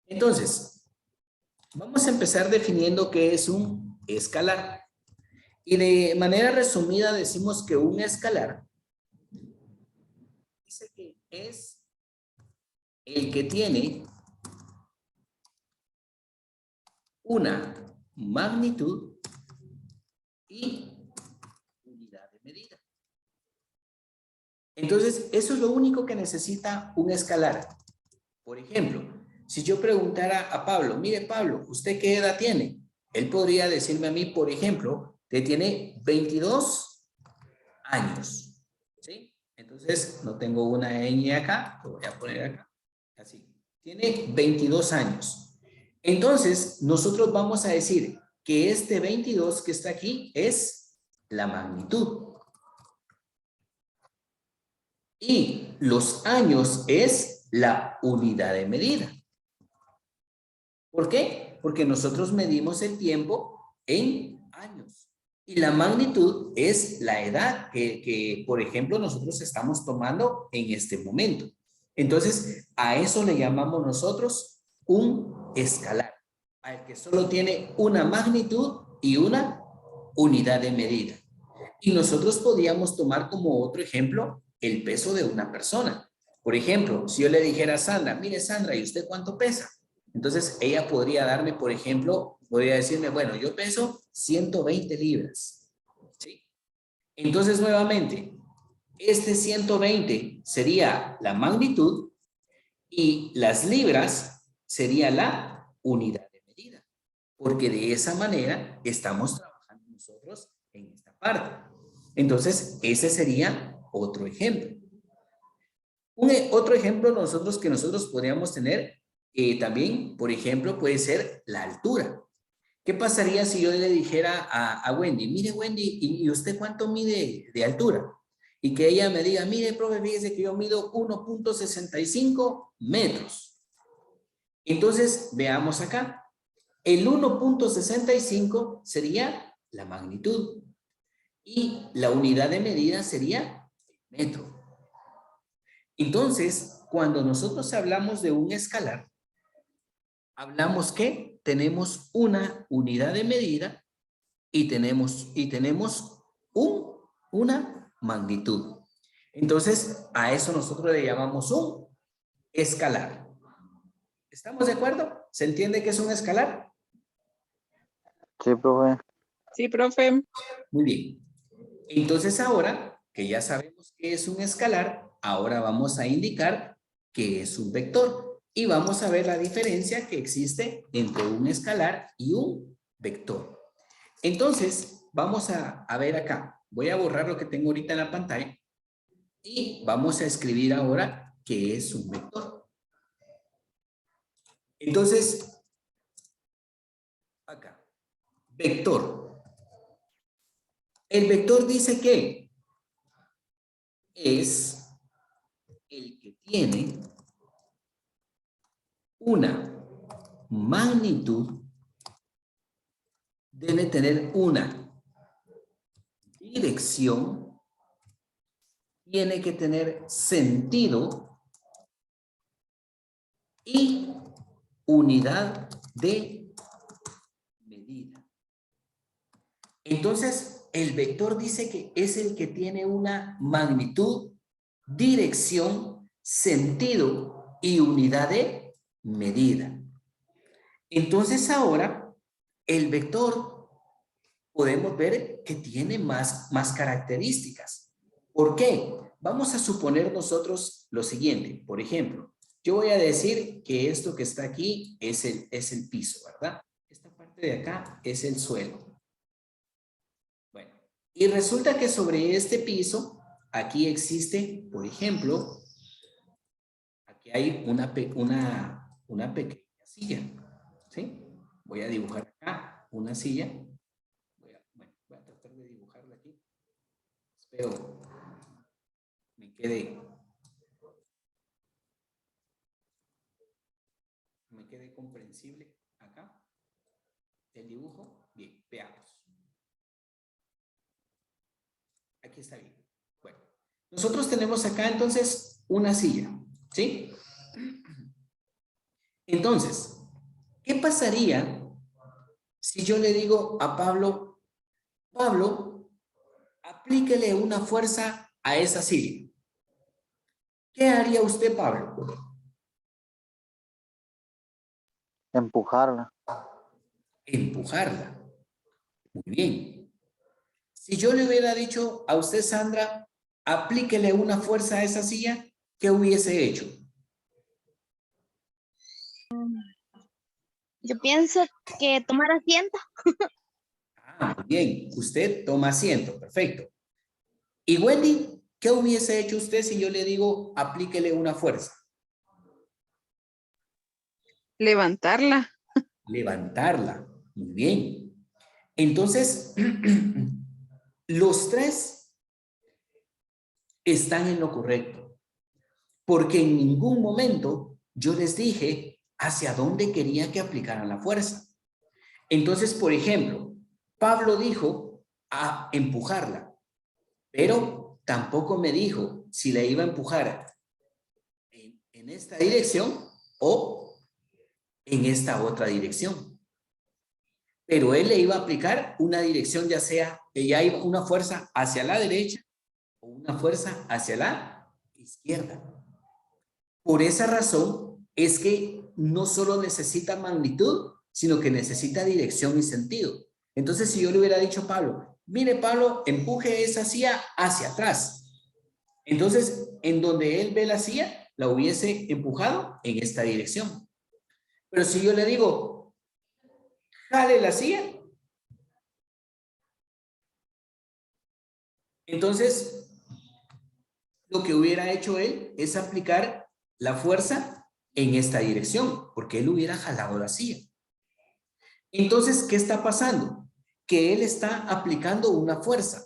Entonces, vamos a empezar definiendo qué es un escalar. Y de manera resumida decimos que un escalar dice que es el que tiene una magnitud y unidad de medida. Entonces, eso es lo único que necesita un escalar. Por ejemplo, si yo preguntara a Pablo, mire Pablo, ¿usted qué edad tiene? Él podría decirme a mí, por ejemplo, que tiene 22 años. ¿Sí? Entonces, no tengo una ñ acá, lo voy a poner acá. Así. Tiene 22 años. Entonces, nosotros vamos a decir que este 22 que está aquí es la magnitud. Y los años es la unidad de medida. ¿Por qué? Porque nosotros medimos el tiempo en años. Y la magnitud es la edad que, por ejemplo, nosotros estamos tomando en este momento. Entonces, a eso le llamamos nosotros un escalar, al que solo tiene una magnitud y una unidad de medida. Y nosotros podíamos tomar como otro ejemplo el peso de una persona. Por ejemplo, si yo le dijera a Sandra, mire Sandra, ¿y usted cuánto pesa? Entonces ella podría darme, por ejemplo, podría decirme, bueno, yo peso 120 libras. ¿Sí? Entonces nuevamente, este 120 sería la magnitud y las libras sería la unidad de medida. Porque de esa manera estamos trabajando nosotros en esta parte. Entonces, ese sería otro ejemplo. Otro ejemplo que nosotros podríamos tener también, por ejemplo, puede ser la altura. ¿Qué pasaría si yo le dijera a Wendy, mire Wendy, ¿y usted cuánto mide de altura? Y que ella me diga, mire, profe, fíjese que yo mido 1.65 metros. Entonces, veamos acá. El 1.65 sería la magnitud. Y la unidad de medida sería el metro. Entonces, cuando nosotros hablamos de un escalar, hablamos que tenemos una unidad de medida y tenemos una magnitud. Entonces, a eso nosotros le llamamos un escalar. ¿Estamos de acuerdo? ¿Se entiende qué es un escalar? Sí, profe. Sí, profe. Muy bien. Entonces ahora que ya sabemos qué es un escalar, ahora vamos a indicar qué es un vector. Y vamos a ver la diferencia que existe entre un escalar y un vector. Entonces, vamos a ver acá. Voy a borrar lo que tengo ahorita en la pantalla. Y vamos a escribir ahora qué es un vector. Entonces, acá. Vector. El vector dice que es el que tiene una magnitud, debe tener una dirección, tiene que tener sentido y unidad de medida. Entonces, el vector dice que es el que tiene una magnitud, dirección, sentido y unidad de medida. Entonces ahora, el vector podemos ver que tiene más características. ¿Por qué? Vamos a suponer nosotros lo siguiente. Por ejemplo, yo voy a decir que esto que está aquí es el piso, ¿verdad? Esta parte de acá es el suelo. Bueno, y resulta que sobre este piso, aquí existe, por ejemplo, aquí hay una pequeña silla, ¿sí? Voy a dibujar acá una silla. Voy a tratar de dibujarla aquí. Espero me quede comprensible acá el dibujo. Bien, veamos. Aquí está bien. Bueno, nosotros tenemos acá entonces una silla, ¿sí? Entonces, ¿qué pasaría si yo le digo a Pablo, Pablo, aplíquele una fuerza a esa silla? ¿Qué haría usted, Pablo? Empujarla. Empujarla. Muy bien. Si yo le hubiera dicho a usted, Sandra, aplíquele una fuerza a esa silla, ¿qué hubiese hecho? Yo pienso que tomar asiento. Ah, muy bien. Usted toma asiento. Perfecto. ¿Y Wendy, qué hubiese hecho usted si yo le digo aplíquele una fuerza? Levantarla. Levantarla. Muy bien. Entonces, los tres están en lo correcto, porque en ningún momento yo les dije hacia dónde quería que aplicaran la fuerza. Entonces, por ejemplo, Pablo dijo a empujarla, pero tampoco me dijo si la iba a empujar en esta dirección o en esta otra dirección. Pero él le iba a aplicar una dirección, ya sea ella iba una fuerza hacia la derecha o una fuerza hacia la izquierda. Por esa razón es que no solo necesita magnitud, sino que necesita dirección y sentido. Entonces, si yo le hubiera dicho a Pablo, mire Pablo, empuje esa silla hacia atrás. Entonces, en donde él ve la silla, la hubiese empujado en esta dirección. Pero si yo le digo, jale la silla, entonces lo que hubiera hecho él es aplicar la fuerza en esta dirección, porque él hubiera jalado la silla. Entonces, ¿qué está pasando? Que él está aplicando una fuerza.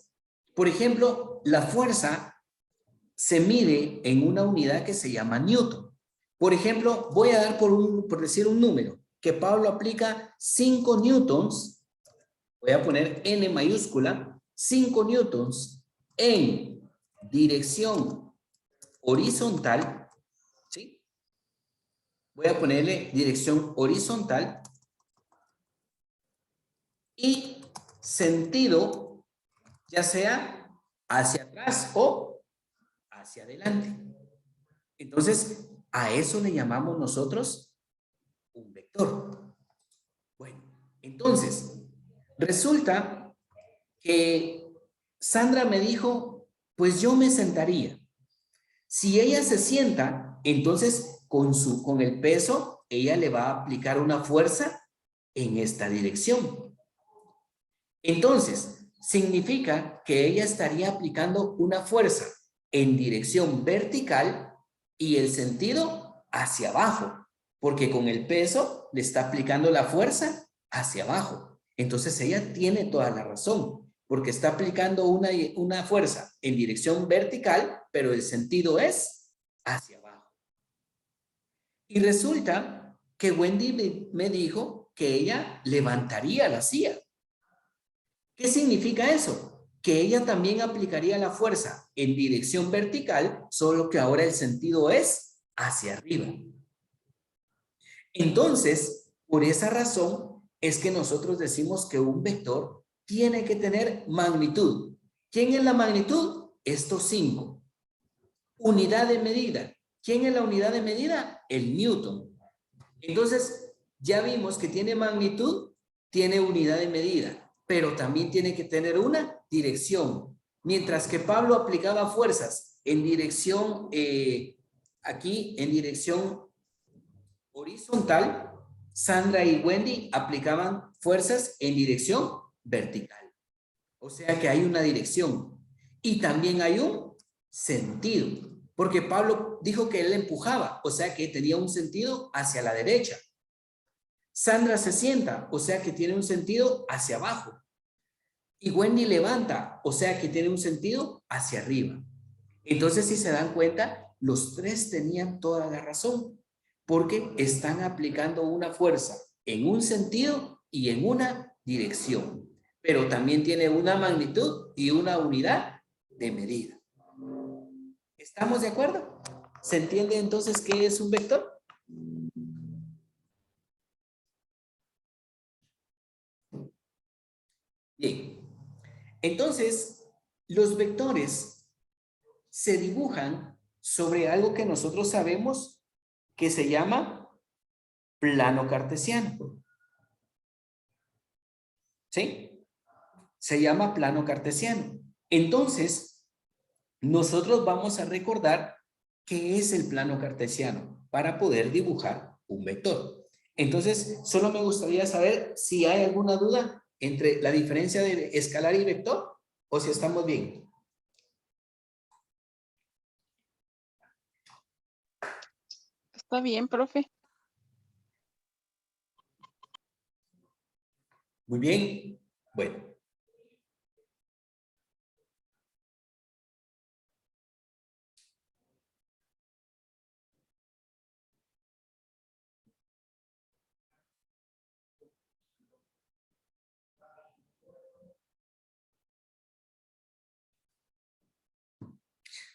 Por ejemplo, la fuerza se mide en una unidad que se llama Newton. Por ejemplo, voy a dar por decir un número, que Pablo aplica 5 newtons, voy a poner N mayúscula, 5 newtons en dirección horizontal, ¿sí? Voy a ponerle dirección horizontal y sentido, ya sea hacia atrás o hacia adelante. Entonces, a eso le llamamos nosotros un vector. Bueno, entonces, resulta que Sandra me dijo, pues yo me sentaría. Si ella se sienta, entonces con el peso, ella le va a aplicar una fuerza en esta dirección. Entonces, significa que ella estaría aplicando una fuerza en dirección vertical y el sentido hacia abajo, porque con el peso le está aplicando la fuerza hacia abajo. Entonces ella tiene toda la razón, porque está aplicando una fuerza en dirección vertical, pero el sentido es hacia abajo. Y resulta que Wendy me dijo que ella levantaría la silla. ¿Qué significa eso? Que ella también aplicaría la fuerza en dirección vertical, solo que ahora el sentido es hacia arriba. Entonces, por esa razón es que nosotros decimos que un vector tiene que tener magnitud. ¿Quién es la magnitud? Estos 5. Unidad de medida. ¿Quién es la unidad de medida? El Newton. Entonces, ya vimos que tiene magnitud, tiene unidad de medida, pero también tiene que tener una dirección. Mientras que Pablo aplicaba fuerzas en dirección, aquí en dirección horizontal, Sandra y Wendy aplicaban fuerzas en dirección vertical. O sea que hay una dirección y también hay un sentido, porque Pablo dijo que él empujaba, o sea que tenía un sentido hacia la derecha. Sandra se sienta, o sea que tiene un sentido hacia abajo. Y Wendy levanta, o sea que tiene un sentido hacia arriba. Entonces, si se dan cuenta, los tres tenían toda la razón, porque están aplicando una fuerza en un sentido y en una dirección, pero también tiene una magnitud y una unidad de medida. ¿Estamos de acuerdo? ¿Se entiende entonces qué es un vector? Bien. Entonces, los vectores se dibujan sobre algo que nosotros sabemos que se llama plano cartesiano. ¿Sí? Se llama plano cartesiano. Entonces, nosotros vamos a recordar qué es el plano cartesiano para poder dibujar un vector. Entonces, solo me gustaría saber si hay alguna duda entre la diferencia de escalar y vector o si estamos bien. Está bien, profe. Muy bien. Bueno.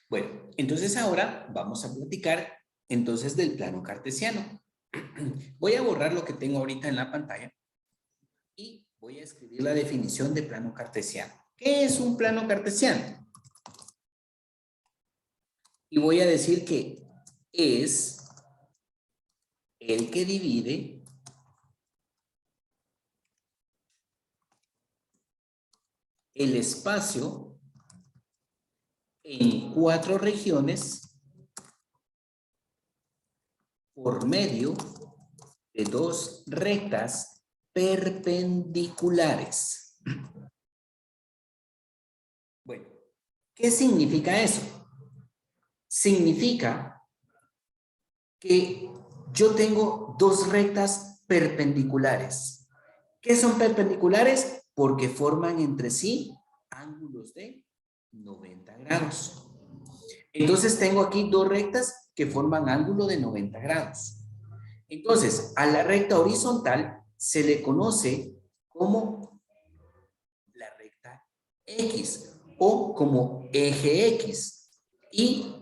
Bueno, entonces ahora vamos a platicar entonces del plano cartesiano. Voy a borrar lo que tengo ahorita en la pantalla y voy a escribir la definición de plano cartesiano. ¿Qué es un plano cartesiano? Y voy a decir que es el que divide el espacio en 4 regiones por medio de 2 rectas perpendiculares. Bueno, ¿qué significa eso? Significa que yo tengo 2 rectas perpendiculares. ¿Qué son perpendiculares? Porque forman entre sí ángulos de 90 grados. Entonces tengo aquí 2 rectas que forman ángulo de 90 grados. Entonces, a la recta horizontal se le conoce como la recta X o como eje X. Y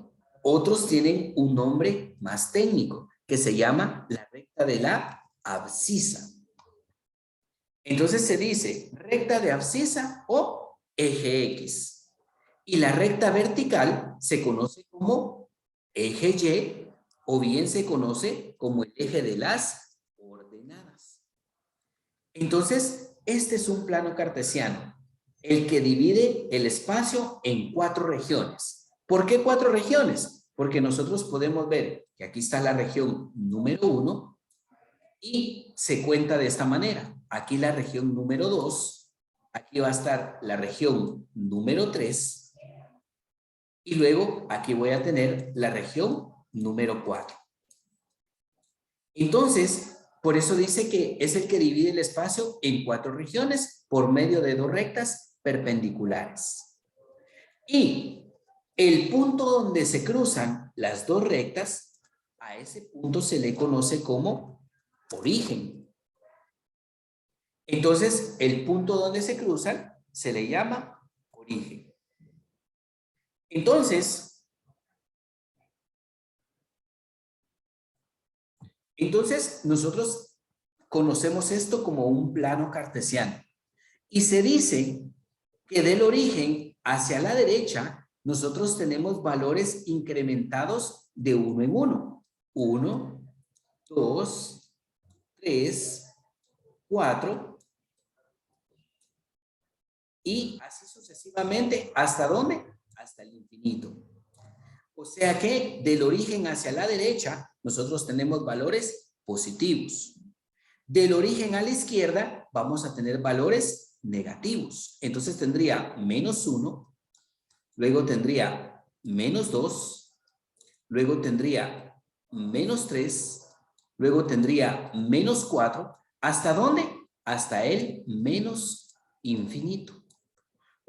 otros tienen un nombre más técnico que se llama la recta de la abscisa. Entonces se dice recta de abscisa o eje X. Y la recta vertical se conoce como eje Y o bien se conoce como el eje de las ordenadas. Entonces, este es un plano cartesiano, el que divide el espacio en 4 regiones. ¿Por qué 4 regiones? Porque nosotros podemos ver que aquí está la región número 1 y se cuenta de esta manera. Aquí la región número 2, aquí va a estar la región número 3 y luego aquí voy a tener la región número 4. Entonces, por eso dice que es el que divide el espacio en 4 regiones por medio de 2 rectas perpendiculares. Y el punto donde se cruzan las 2 rectas, a ese punto se le conoce como origen. Entonces, el punto donde se cruzan se le llama origen. Entonces, nosotros conocemos esto como un plano cartesiano. Y se dice que del origen hacia la derecha, nosotros tenemos valores incrementados de 1 en 1. 1, 2, 3, 4. Y así sucesivamente. ¿Hasta dónde? Hasta el infinito. O sea que del origen hacia la derecha, nosotros tenemos valores positivos. Del origen a la izquierda, vamos a tener valores negativos. Entonces tendría menos 1, luego tendría menos 2, luego tendría menos 3, luego tendría menos 4. ¿Hasta dónde? Hasta el menos infinito.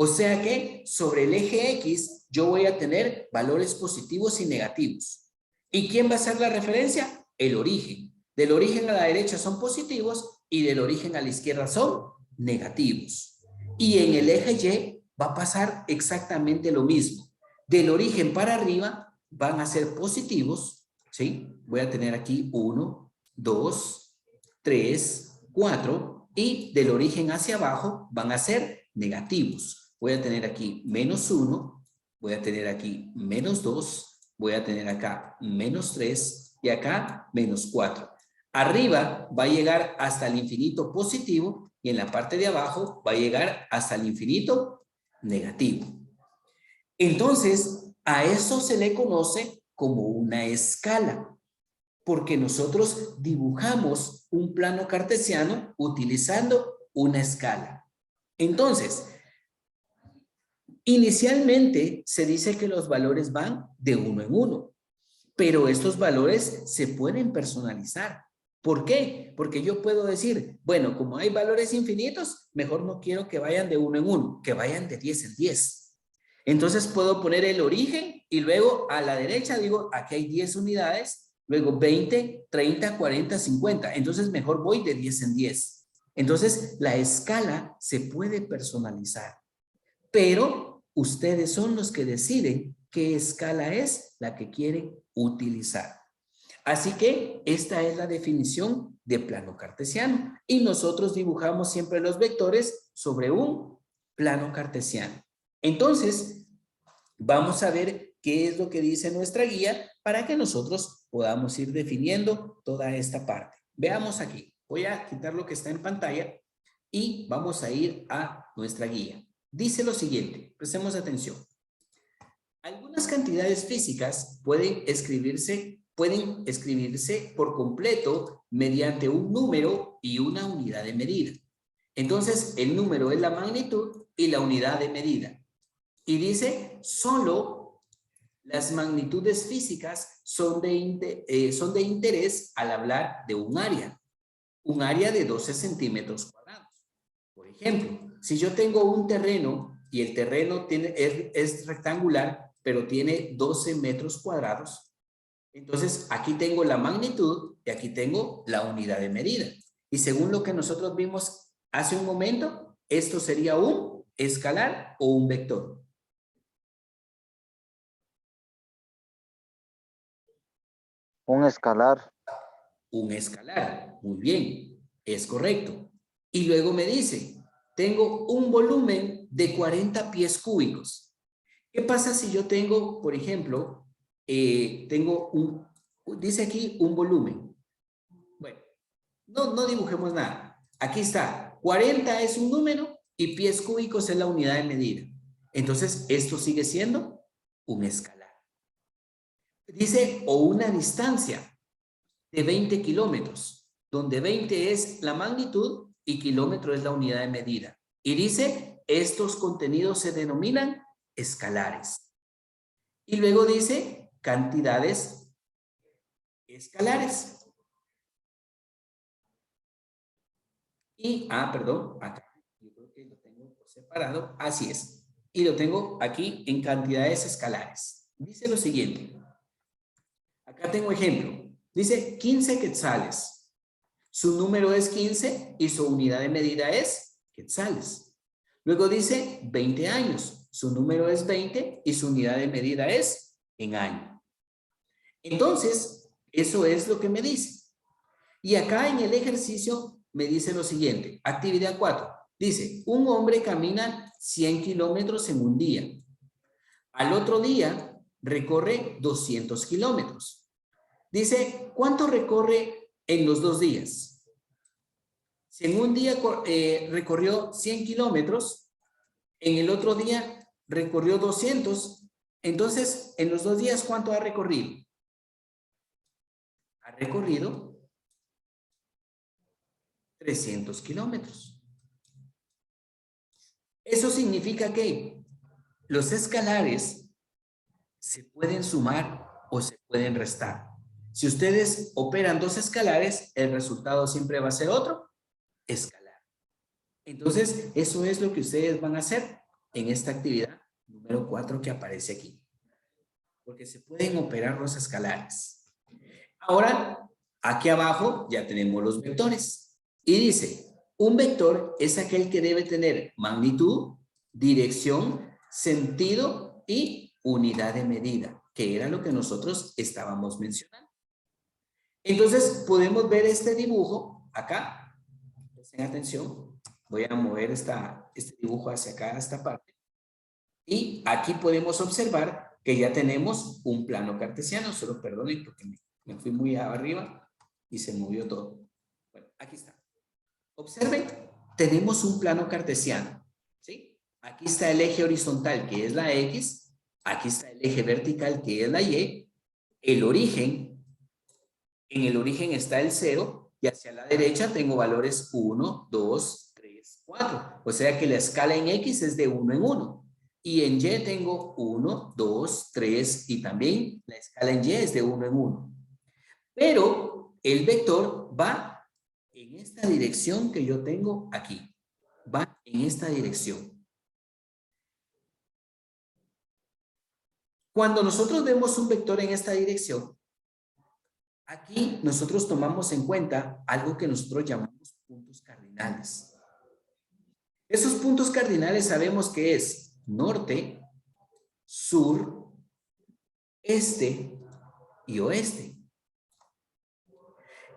O sea que sobre el eje X yo voy a tener valores positivos y negativos. ¿Y quién va a ser la referencia? El origen. Del origen a la derecha son positivos y del origen a la izquierda son negativos. Y en el eje Y va a pasar exactamente lo mismo. Del origen para arriba van a ser positivos, ¿sí? Voy a tener aquí 1, 2, 3, 4 y del origen hacia abajo van a ser negativos. Voy a tener aquí menos 1, voy a tener aquí menos 2, voy a tener acá menos 3 y acá menos 4. Arriba va a llegar hasta el infinito positivo y en la parte de abajo va a llegar hasta el infinito negativo. Entonces, a eso se le conoce como una escala, porque nosotros dibujamos un plano cartesiano utilizando una escala. Entonces, inicialmente se dice que los valores van de 1 en 1, pero estos valores se pueden personalizar. ¿Por qué? Porque yo puedo decir, bueno, como hay valores infinitos, mejor no quiero que vayan de 1 en 1, que vayan de 10 en 10. Entonces puedo poner el origen y luego a la derecha digo, aquí hay 10 unidades, luego 20, 30, 40, 50. Entonces mejor voy de 10 en 10. Entonces la escala se puede personalizar, pero ustedes son los que deciden qué escala es la que quieren utilizar. Así que esta es la definición de plano cartesiano y nosotros dibujamos siempre los vectores sobre un plano cartesiano. Entonces, vamos a ver qué es lo que dice nuestra guía para que nosotros podamos ir definiendo toda esta parte. Veamos aquí. Voy a quitar lo que está en pantalla y vamos a ir a nuestra guía. Dice lo siguiente, prestemos atención. Algunas cantidades físicas pueden escribirse por completo mediante un número y una unidad de medida. Entonces, el número es la magnitud y la unidad de medida. Y dice, solo las magnitudes físicas son de interés al hablar de un área de 12 centímetros cuadrados. Por ejemplo, si yo tengo un terreno y el terreno es rectangular, pero tiene 12 metros cuadrados, entonces aquí tengo la magnitud y aquí tengo la unidad de medida. Y según lo que nosotros vimos hace un momento, esto sería un escalar o un vector. Un escalar. Un escalar, muy bien, es correcto. Y luego me dice, tengo un volumen de 40 pies cúbicos. ¿Qué pasa si yo tengo, por ejemplo, dice aquí un volumen? Bueno, no dibujemos nada. Aquí está, 40 es un número y pies cúbicos es la unidad de medida. Entonces, esto sigue siendo un escalar. Dice, o una distancia de 20 kilómetros, donde 20 es la magnitud y kilómetro es la unidad de medida. Y dice, estos contenidos se denominan escalares. Y luego dice, cantidades escalares. Y, perdón, acá, yo creo que lo tengo separado, así es. Y lo tengo aquí en cantidades escalares. Dice lo siguiente. Acá tengo ejemplo. Dice 15 quetzales. Su número es 15 y su unidad de medida es quetzales. Luego dice 20 años. Su número es 20 y su unidad de medida es en año. Entonces, eso es lo que me dice. Y acá en el ejercicio me dice lo siguiente. Actividad 4. Dice, un hombre camina 100 kilómetros en un día. Al otro día recorre 200 kilómetros. Dice, ¿cuánto recorre en los 2 días? Si en un día recorrió 100 kilómetros, en el otro día recorrió 200, entonces, en los 2 días, ¿cuánto ha recorrido? Ha recorrido 300 kilómetros. Eso significa que los escalares se pueden sumar o se pueden restar. Si ustedes operan 2 escalares, el resultado siempre va a ser otro escalar. Entonces, eso es lo que ustedes van a hacer en esta actividad número 4 que aparece aquí. Porque se pueden operar los escalares. Ahora, aquí abajo ya tenemos los vectores. Y dice, un vector es aquel que debe tener magnitud, dirección, sentido y unidad de medida, que era lo que nosotros estábamos mencionando. Entonces, podemos ver este dibujo acá. Presten atención. Voy a mover este dibujo hacia acá, esta parte. Y aquí podemos observar que ya tenemos un plano cartesiano. Solo perdonen porque me fui muy arriba y se movió todo. Bueno, aquí está. Observen, tenemos un plano cartesiano. ¿Sí? Aquí está el eje horizontal, que es la X. Aquí está el eje vertical, que es la Y. El origen, en el origen está el 0. Y hacia la derecha tengo valores 1, 2, 3, 4. O sea que la escala en X es de 1 en 1. Y en Y tengo 1, 2, 3 y también la escala en Y es de 1 en 1. Pero el vector va en esta dirección que yo tengo aquí. Va en esta dirección. Cuando nosotros vemos un vector en esta dirección, aquí nosotros tomamos en cuenta algo que nosotros llamamos puntos cardinales. Esos puntos cardinales sabemos que es norte, sur, este y oeste.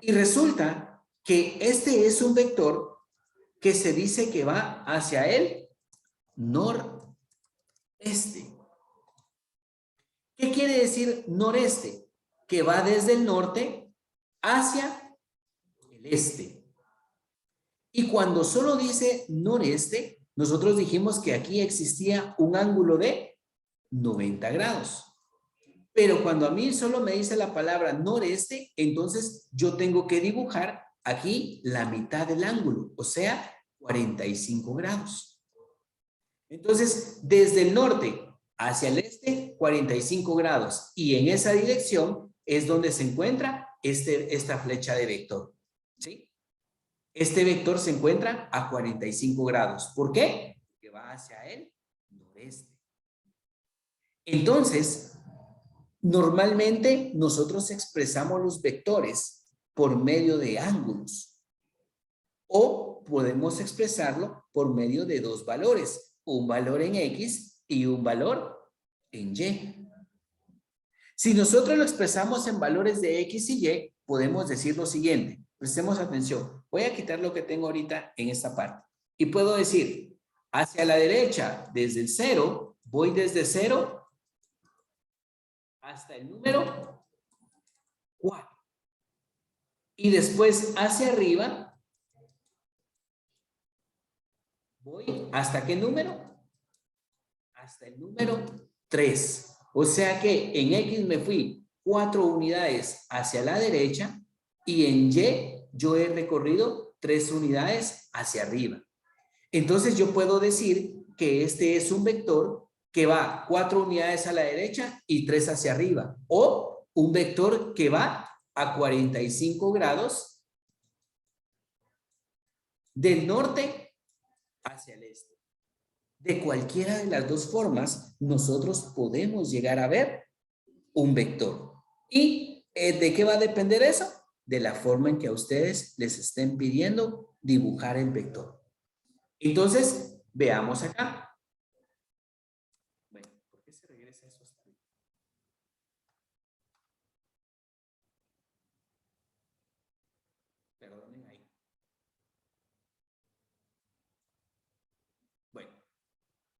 Y resulta que este es un vector que se dice que va hacia el noreste. ¿Qué quiere decir noreste? Que va desde el norte hacia el este. Y cuando solo dice noreste, nosotros dijimos que aquí existía un ángulo de 90 grados. Pero cuando a mí solo me dice la palabra noreste, entonces yo tengo que dibujar aquí la mitad del ángulo, o sea, 45 grados. Entonces, desde el norte hacia el este, 45 grados. Y en esa dirección es donde se encuentra esta flecha de vector. ¿Sí? Este vector se encuentra a 45 grados. ¿Por qué? Porque va hacia el noreste. Entonces, normalmente nosotros expresamos los vectores por medio de ángulos o podemos expresarlo por medio de dos valores, un valor en X y un valor en Y. Si nosotros lo expresamos en valores de X y Y, podemos decir lo siguiente, prestemos atención, voy a quitar lo que tengo ahorita en esta parte y puedo decir, hacia la derecha, desde el 0, voy desde 0 hasta el número 4. Y después hacia arriba, voy ¿hasta qué número? Hasta el número 3. O sea que en X me fui 4 unidades hacia la derecha y en Y yo he recorrido 3 unidades hacia arriba. Entonces yo puedo decir que este es un vector que va 4 unidades a la derecha y 3 hacia arriba. O un vector que va a 45 grados del norte hacia el este. De cualquiera de las dos formas, nosotros podemos llegar a ver un vector. ¿Y de qué va a depender eso? De la forma en que a ustedes les estén pidiendo dibujar el vector. Entonces, veamos acá. Bueno, ¿por qué se regresa eso hasta ahí? Perdonen ahí. Bueno,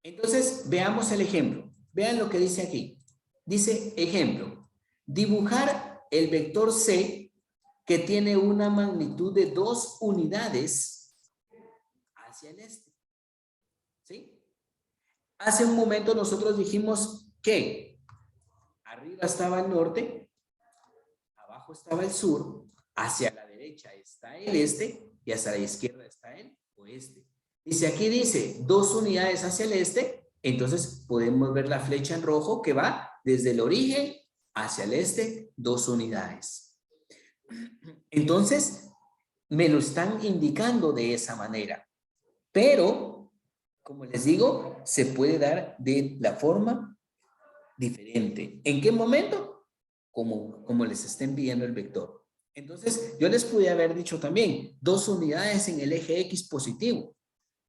entonces veamos el ejemplo. Vean lo que dice aquí. Dice, ejemplo, dibujar el vector C que tiene una magnitud de 2 unidades hacia el este. ¿Sí? Hace un momento nosotros dijimos que arriba estaba el norte, abajo estaba el sur, hacia la derecha está el este y hacia la izquierda está el oeste. Y si aquí dice 2 unidades hacia el este, entonces podemos ver la flecha en rojo que va desde el origen hacia el este, 2 unidades. Entonces, me lo están indicando de esa manera. Pero, como les digo, se puede dar de la forma diferente. ¿En qué momento? Como les estén pidiendo el vector. Entonces, yo les pude haber dicho también 2 unidades en el eje X positivo.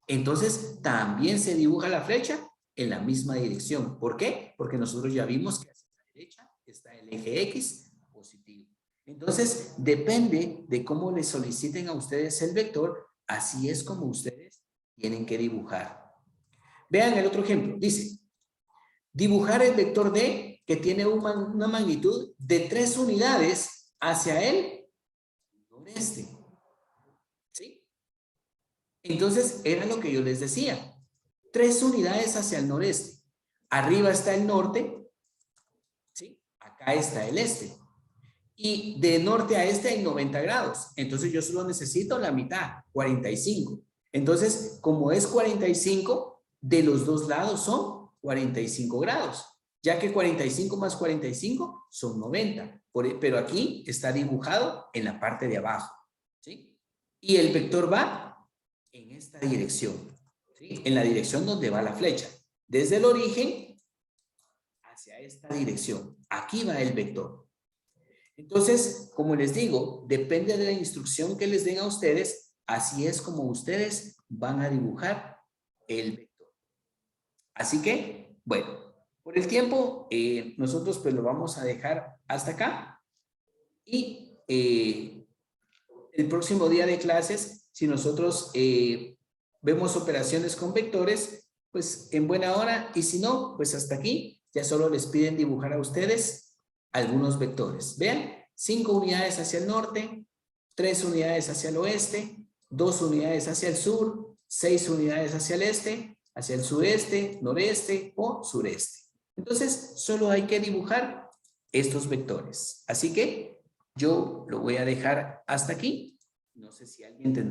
Entonces, también se dibuja la flecha en la misma dirección. ¿Por qué? Porque nosotros ya vimos que hacia la derecha está el eje X positivo. Entonces, depende de cómo les soliciten a ustedes el vector, así es como ustedes tienen que dibujar. Vean el otro ejemplo. Dice, dibujar el vector D que tiene una magnitud de 3 unidades hacia el noreste. ¿Sí? Entonces, era lo que yo les decía. 3 unidades hacia el noreste. Arriba está el norte. ¿Sí? Acá está el este. Y de norte a este hay 90 grados. Entonces, yo solo necesito la mitad, 45. Entonces, como es 45, de los dos lados son 45 grados. Ya que 45 más 45 son 90. Pero aquí está dibujado en la parte de abajo. ¿Sí? Y el vector va en esta dirección. ¿Sí? En la dirección donde va la flecha. Desde el origen hacia esta dirección. Aquí va el vector. Entonces, como les digo, depende de la instrucción que les den a ustedes, así es como ustedes van a dibujar el vector. Así que, bueno, por el tiempo, nosotros pues lo vamos a dejar hasta acá. Y el próximo día de clases, si nosotros vemos operaciones con vectores, pues en buena hora, y si no, pues hasta aquí, ya solo les piden dibujar a ustedes algunos vectores. Vean, 5 unidades hacia el norte, 3 unidades hacia el oeste, 2 unidades hacia el sur, 6 unidades hacia el este, hacia el sureste, noreste o sureste. Entonces, solo hay que dibujar estos vectores. Así que yo lo voy a dejar hasta aquí. No sé si alguien tendrá